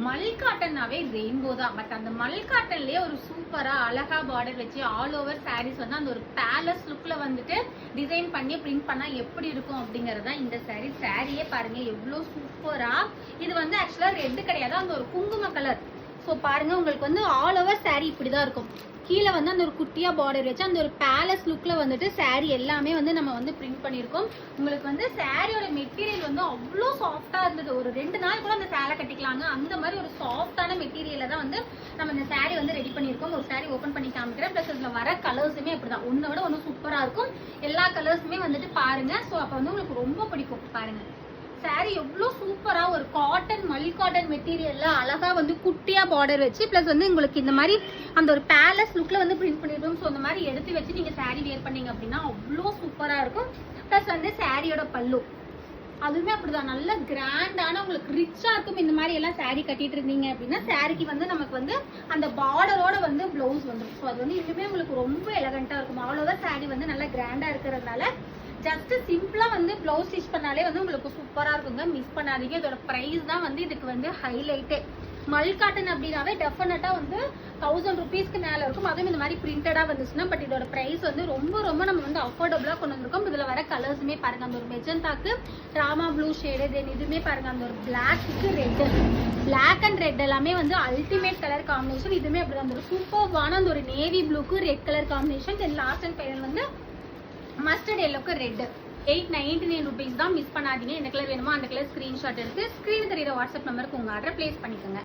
மல் காட்டன்னாவே rainbow தான். But அந்த மல் காட்டன்லயே ஒரு சூப்பரா அழகா பார்டர் வச்சு ஆல் ஓவர் சாரீஸ் வந்து அந்த ஒரு பேலஸ் லுக்ல வந்துட்டு டிசைன் பண்ணி பிரிண்ட் பண்ணா எப்படி இருக்கும் அப்படிங்கறது தான் இந்த சாரீ. சாரியே பாருங்க எவ்வளவு சூப்பரா. இது வந்து ஆக்சுவலா ரெட் கிடையாது, அந்த ஒரு குங்கும கலர். ஸோ பாருங்க உங்களுக்கு வந்து ஆல் ஓவர் சாரீ இப்படிதான் இருக்கும். கீழே வந்து அந்த ஒரு குட்டியா பார்டர் வச்சு அந்த ஒரு பேலஸ் லுக்ல வந்துட்டு சாரீ எல்லாமே வந்து நம்ம வந்து பிரிண்ட் பண்ணியிருக்கோம். உங்களுக்கு வந்து சாரியோட மெட்டீரியல் வந்து அவ்வளோ சாஃப்டா இருந்தது. ஒரு 2 நாள் கூட அந்த சேலை கட்டிக்கலாங்க. அந்த மாதிரி ஒரு சாஃப்டான மெட்டீரியல தான் வந்து நம்ம இந்த சாரீ வந்து ரெடி பண்ணியிருக்கோம். ஒரு சாரீ ஓப்பன் பண்ணி காமிக்கிறேன். பிளஸ் இதுல வர கலர்ஸுமே அப்படிதான், ஒன்னை விட ஒன்றும் சூப்பரா இருக்கும். எல்லா கலர்ஸுமே வந்துட்டு பாருங்க. ஸோ அப்போ வந்து உங்களுக்கு ரொம்ப பிடிக்கும். பாருங்க சாரி எவ்வளோ சூப்பரா ஒரு காட்டன் மல் காட்டன் மெட்டீரியல்ல அழகா வந்து குட்டியா பார்டர் வச்சு பிளஸ் வந்து உங்களுக்கு இந்த மாதிரி அந்த ஒரு பேலஸ் லுக்ல வந்து பிரிண்ட் பண்ணிருக்கோம். ஸோ இந்த மாதிரி எடுத்து வச்சு நீங்க சாரி வேர் பண்ணீங்க அப்படின்னா அவ்வளோ சூப்பரா இருக்கும். பிளஸ் வந்து சாரியோட பல்லு அதுவுமே அப்படிதான் நல்ல கிராண்டான உங்களுக்கு ரிச்சா இருக்கும். இந்த மாதிரி எல்லாம் சாரி கட்டிட்டு இருந்தீங்க அப்படின்னா சாரிக்கு வந்து நமக்கு வந்து அந்த பார்டரோட வந்து பிளவுஸ் வந்துடும். ஸோ அது வந்து இன்னுமே உங்களுக்கு ரொம்ப எலகண்டா இருக்கும். அவ்வளோதான் சாரி வந்து நல்லா கிராண்டா இருக்கிறதுனால ஜஸ்ட் சிம்பிளா வந்து பிளவுஸ் ஸ்டிச் பண்ணாலே வந்து உங்களுக்கு சூப்பரா இருக்குங்க. மிஸ் பண்ணாதீங்க. இதோட பிரைஸ் தான் வந்து இதுக்கு வந்து ஹைலைட்டே. மல் காட்டன் அப்படின்னாவே டெஃபினட்டா வந்து 1000 rupeesக்கு மேல இருக்கும். அதுவும் இந்த மாதிரி பிரிண்டடா வந்துச்சுன்னா. பட் இதோட பிரைஸ் வந்து ரொம்ப ரொம்ப நம்ம வந்து அஃபோர்டபுளா கொண்டு வந்திருக்கோம். இதுல வர கலர்ஸுமே பாருங்க, அந்த ஒரு மெஜந்தாக்கு ராமா ப்ளூ ஷேடு, தென் இதுமே பாருங்க அந்த ஒரு black red, black and red எல்லாமே வந்து அல்டிமேட் கலர் காம்பினேஷன். இதுமே அப்படிதான் அந்த ஒரு சூப்பர்வான அந்த ஒரு நேவி ப்ளூக்கு red colour combination. Then last and final வந்து மஸ்டர்ட் எல்லோக்கு ரெட். 899 rupees தான். மிஸ் பண்ணாதீங்க. எந்த கலர் வேணுமோ அந்த கலர் ஸ்கிரீன்ஷாட் எடுத்து ஸ்கிரீன் தெரியுற வாட்ஸ்அப் நம்பருக்கு உங்க ஆர்டர் பிளேஸ் பண்ணிக்கோங்க.